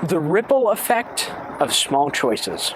The ripple effect of small choices.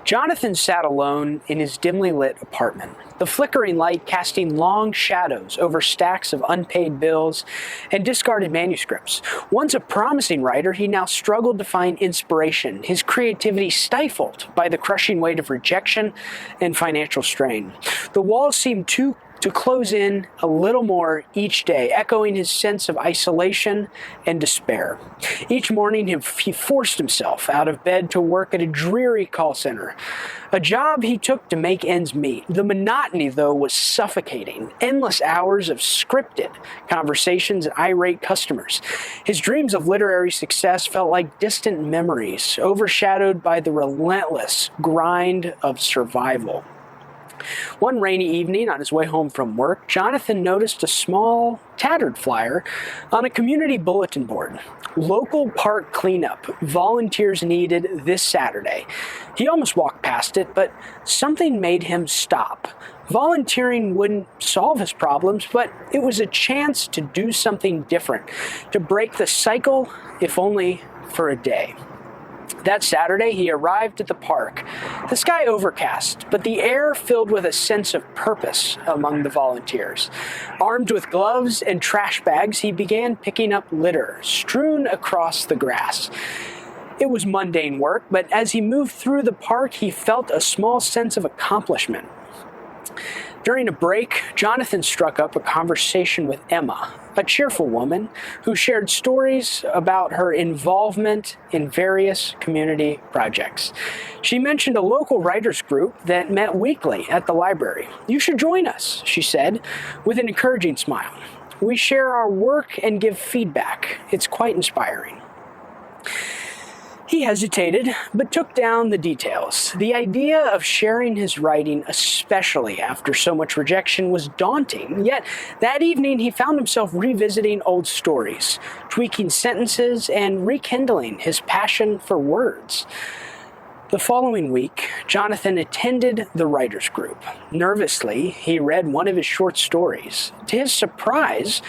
Jonathan sat alone in his dimly lit apartment, the flickering light casting long shadows over stacks of unpaid bills and discarded manuscripts. Once a promising writer, he now struggled to find inspiration, his creativity stifled by the crushing weight of rejection and financial strain. The walls seemed to close in a little more each day, echoing his sense of isolation and despair. Each morning, he forced himself out of bed to work at a dreary call center, a job he took to make ends meet. The monotony, though, was suffocating. Endless hours of scripted conversations and irate customers. His dreams of literary success felt like distant memories, overshadowed by the relentless grind of survival. One rainy evening on his way home from work, Jonathan noticed a small, tattered flyer on a community bulletin board. Local park cleanup. Volunteers needed this Saturday. He almost walked past it, but something made him stop. Volunteering wouldn't solve his problems, but it was a chance to do something different, to break the cycle, if only for a day. That Saturday, he arrived at the park. The sky overcast, but the air filled with a sense of purpose among the volunteers. Armed with gloves and trash bags, he began picking up litter strewn across the grass. It was mundane work, but as he moved through the park, he felt a small sense of accomplishment. During a break, Jonathan struck up a conversation with Emma, a cheerful woman who shared stories about her involvement in various community projects. She mentioned a local writers group that met weekly at the library. "You should join us," she said, with an encouraging smile. "We share our work and give feedback. It's quite inspiring." He hesitated, but took down the details. The idea of sharing his writing, especially after so much rejection, was daunting. Yet, that evening he found himself revisiting old stories, tweaking sentences, and rekindling his passion for words. The following week, Jonathan attended the writers' group. Nervously, he read one of his short stories. To his surprise,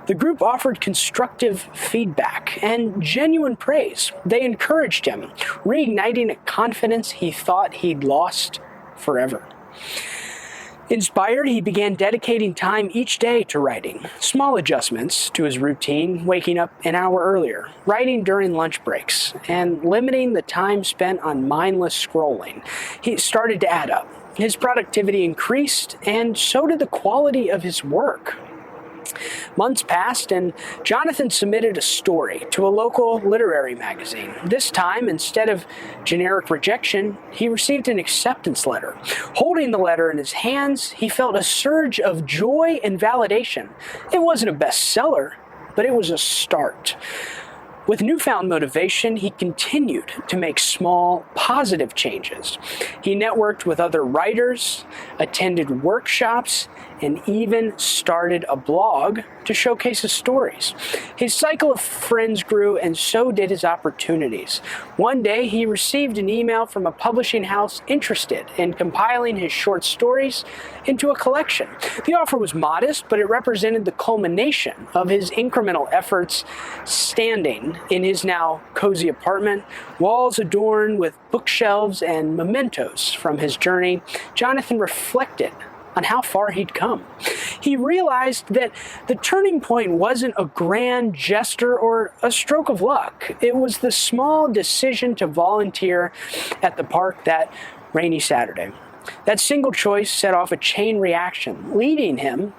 the group offered constructive feedback and genuine praise. They encouraged him, reigniting a confidence he thought he'd lost forever. Inspired, he began dedicating time each day to writing. Small adjustments to his routine, waking up an hour earlier, writing during lunch breaks, and limiting the time spent on mindless scrolling. He started to add up. His productivity increased, and so did the quality of his work. Months passed, and Jonathan submitted a story to a local literary magazine. This time, instead of generic rejection, he received an acceptance letter. Holding the letter in his hands, he felt a surge of joy and validation. It wasn't a bestseller, but it was a start. With newfound motivation, he continued to make small, positive changes. He networked with other writers, attended workshops, and even started a blog to showcase his stories. His cycle of friends grew, and so did his opportunities. One day, he received an email from a publishing house interested in compiling his short stories into a collection. The offer was modest, but it represented the culmination of his incremental efforts. Standing in his now cozy apartment, walls adorned with bookshelves and mementos from his journey, Jonathan reflected on how far he'd come. He realized that the turning point wasn't a grand gesture or a stroke of luck. It was the small decision to volunteer at the park that rainy Saturday. That single choice set off a chain reaction, leading him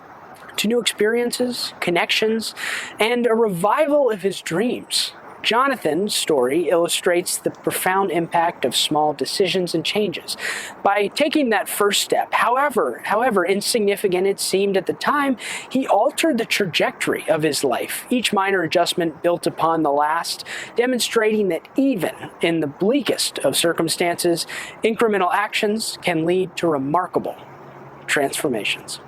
to new experiences, connections, and a revival of his dreams. Jonathan's story illustrates the profound impact of small decisions and changes. By taking that first step, however insignificant it seemed at the time, he altered the trajectory of his life. Each minor adjustment built upon the last, demonstrating that even in the bleakest of circumstances, incremental actions can lead to remarkable transformations.